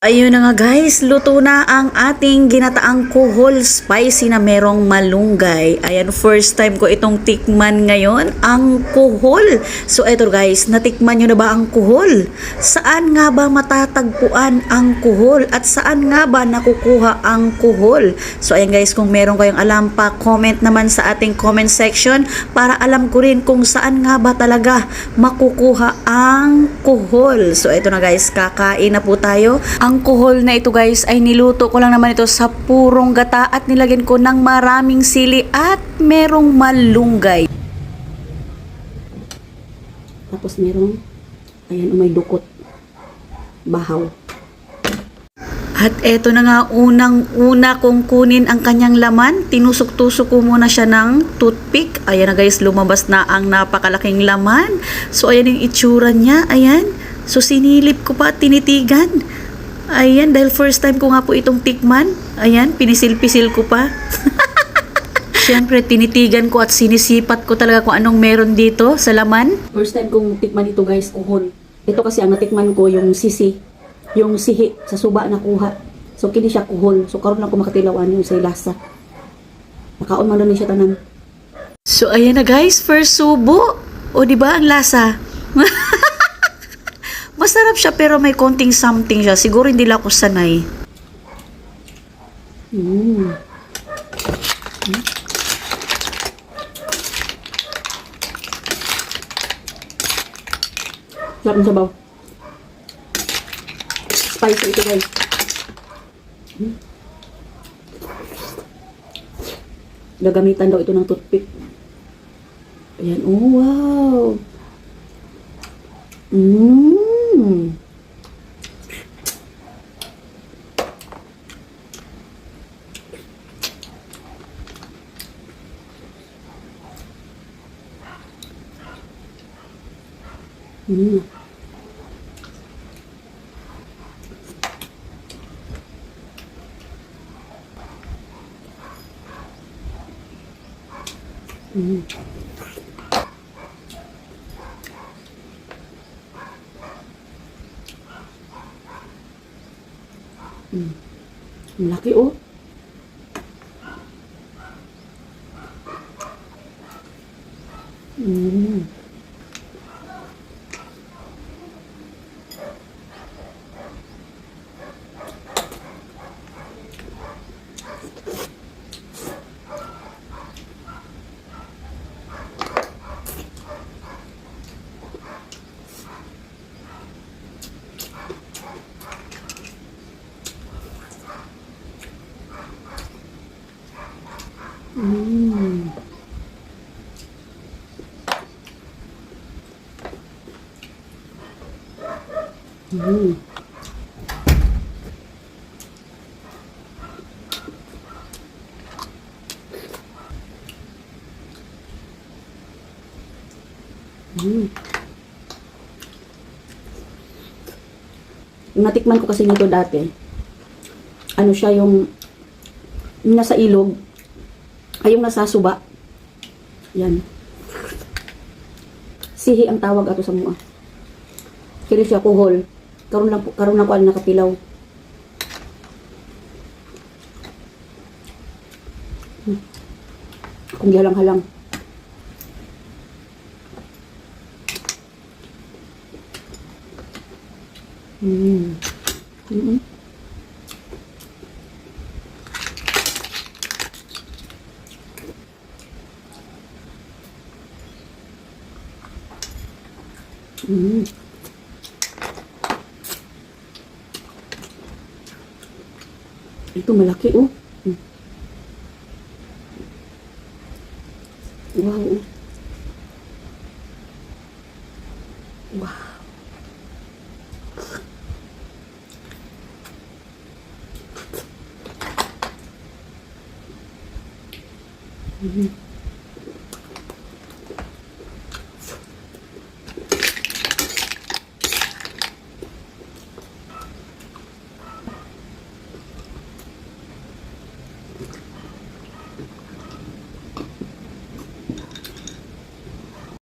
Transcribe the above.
Ayun na nga guys, luto na ang ating ginataang kuhol spicy na merong malunggay. Ayan, first time ko itong tikman ngayon, ang kuhol. So eto guys, natikman nyo na ba ang kuhol? Saan nga ba matatagpuan ang kuhol? At saan nga ba nakukuha ang kuhol? So ayan guys, kung meron kayong alam pa, comment naman sa ating comment section para alam ko rin kung saan nga ba talaga makukuha ang kuhol. So eto na guys, kakain na po tayo. Ang kuhol na ito guys ay niluto ko lang naman ito sa purong gata at nilagyan ko ng maraming sili at merong malunggay. Tapos merong, ayan, may dukot. Bahaw. At eto na nga, unang-una kong kunin ang kanyang laman. Tinusok-tusok ko muna siya ng toothpick. Ayan na guys, lumabas na ang napakalaking laman. So ayan yung itsura niya. Ayan. So sinilip ko pa at tinitigan. Ayan, dahil first time ko nga po itong tikman. Ayan, pinisil-pisil ko pa. Siyempre, tinitigan ko at sinisipat ko talaga kung anong meron dito sa laman. First time kong tikman ito guys, kuhol. Ito kasi ang natikman ko yung sisi. Yung sihi sa suba na kuha. So kini siya kuhol. So karon lang ko makatilawan yung sa lasa. Makaon man lang siya tanan. So ayan na guys, first subo. O di ba ang lasa? Masarap siya pero may konting something siya. Siguro hindi lang ako sanay. Sarap ng sabaw. Spicy ito guys. Gagamitan daw ito ng toothpick. Ayan. Oh, wow. Ang laki oh. Yung natikman ko kasi nito dati, ano siya yung nasa ilog, ay yung nasa suba. Yan. Sihi ang tawag ato sa mga. Kaya siya kuhol. Karon lang ko ang nakapilaw. Kung halang-halang. Ito malaki oh. Wow. Wow. Mm-hmm.